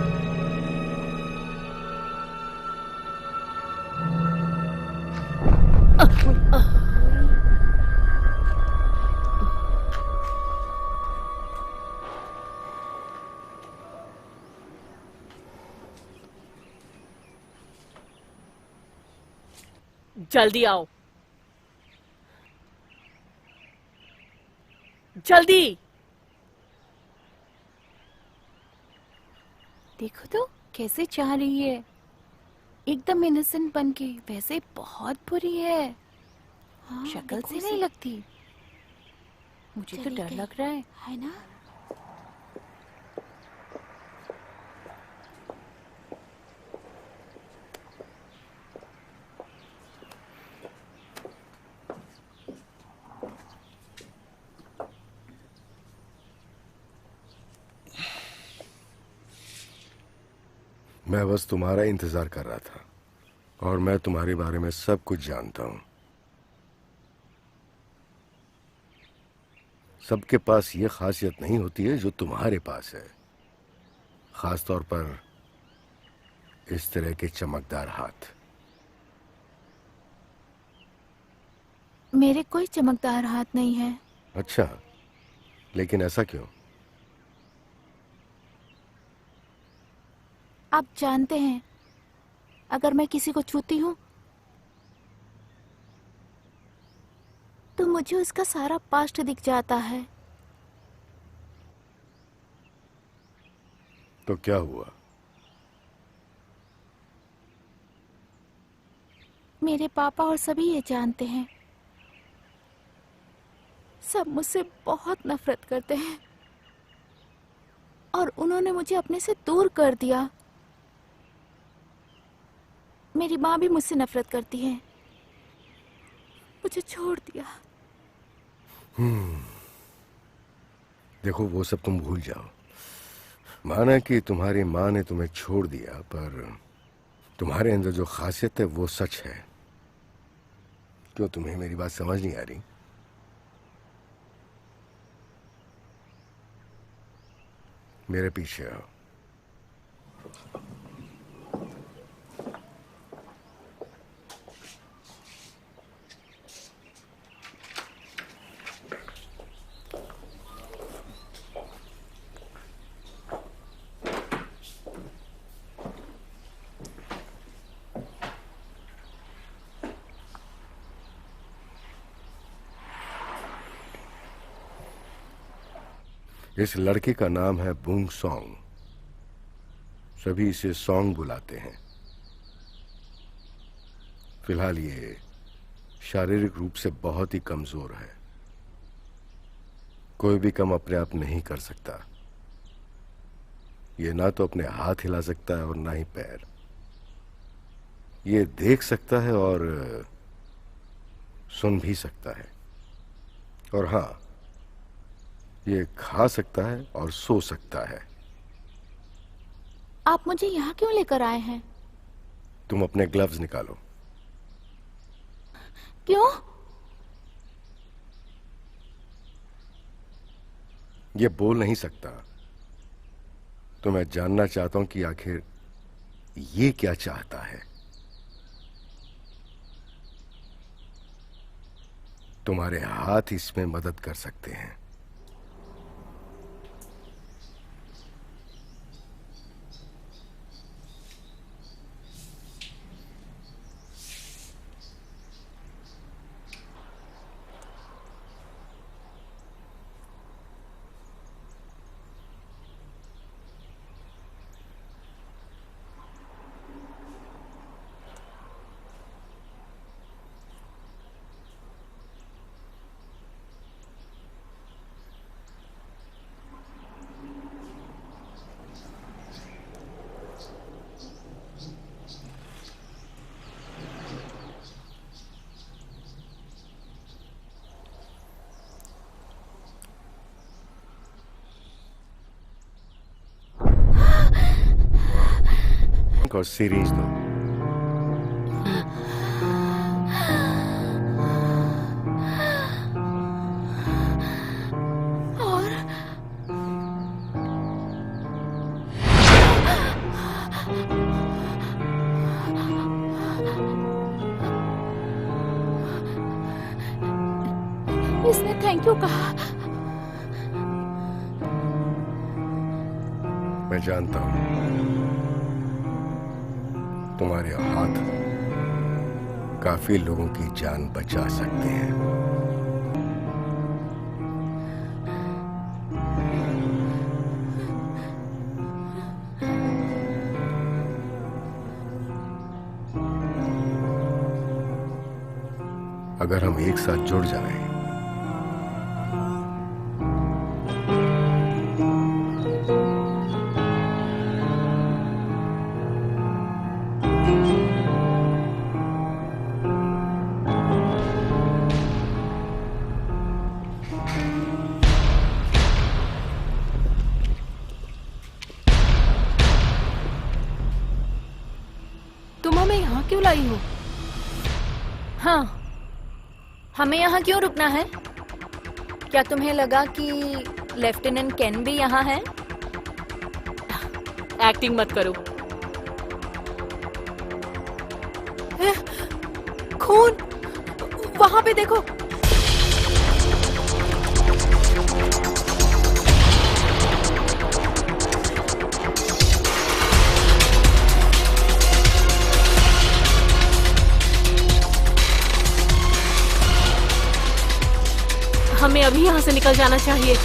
जल्दी आओ, जल्दी। देखो तो कैसे चाह रही है, एकदम इनोसेंट बन के। वैसे बहुत बुरी है। हाँ, शक्ल से नहीं लगती। मुझे तो डर लग रहा है ना? मैं बस तुम्हारा इंतजार कर रहा था और मैं तुम्हारे बारे में सब कुछ जानता हूं। सबके पास ये खासियत नहीं होती है जो तुम्हारे पास है, खास तौर पर इस तरह के चमकदार हाथ। मेरे कोई चमकदार हाथ नहीं है। अच्छा, लेकिन ऐसा क्यों? आप जानते हैं, अगर मैं किसी को छूती हूँ तो मुझे उसका सारा पास्ट दिख जाता है। तो क्या हुआ? मेरे पापा और सभी ये जानते हैं। सब मुझसे बहुत नफरत करते हैं और उन्होंने मुझे अपने से दूर कर दिया। मेरी माँ भी मुझसे नफरत करती है, मुझे छोड़ दिया। देखो, वो सब तुम भूल जाओ। माना कि तुम्हारी माँ ने तुम्हें छोड़ दिया, पर तुम्हारे अंदर जो खासियत है वो सच है। क्यों तुम्हें मेरी बात समझ नहीं आ रही? मेरे पीछे आओ। इस लड़के का नाम है बुंग सॉन्ग। सभी इसे सॉन्ग बुलाते हैं। फिलहाल ये शारीरिक रूप से बहुत ही कमजोर है। कोई भी काम अपने आप नहीं कर सकता। ये ना तो अपने हाथ हिला सकता है और ना ही पैर। ये देख सकता है और सुन भी सकता है, और हाँ, ये खा सकता है और सो सकता है। आप मुझे यहाँ क्यों लेकर आए हैं? तुम अपने ग्लव्स निकालो। क्यों? ये बोल नहीं सकता, तो मैं जानना चाहता हूं कि आखिर ये क्या चाहता है। तुम्हारे हाथ इसमें मदद कर सकते हैं। और सीरीज दो। और इसने थैंक यू कहा। मैं जानता हूं तुम्हारे हाथ काफी लोगों की जान बचा सकते हैं। अगर हम एक साथ जुड़ जाएं, क्यों लाई हो? हाँ, हमें यहाँ क्यों रुकना है? क्या तुम्हें लगा कि लेफ्टिनेंट केन भी यहाँ है? एक्टिंग मत करो। खून, वहां पे देखो। हमें अभी यहाँ से निकल जाना चाहिए।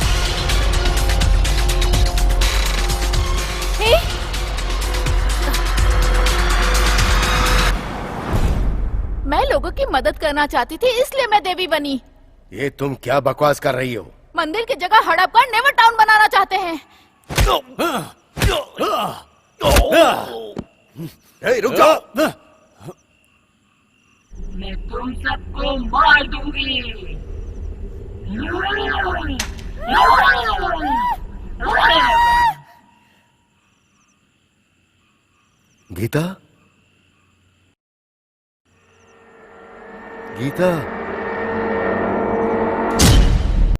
मैं लोगों की मदद करना चाहती थी, इसलिए मैं देवी बनी। ये तुम क्या बकवास कर रही हो? मंदिर की जगह हड़प कर नेवर टाउन बनाना चाहते हैं। रुक जाओ। मैं तुम सबको मार दूंगी। गीता, गीता।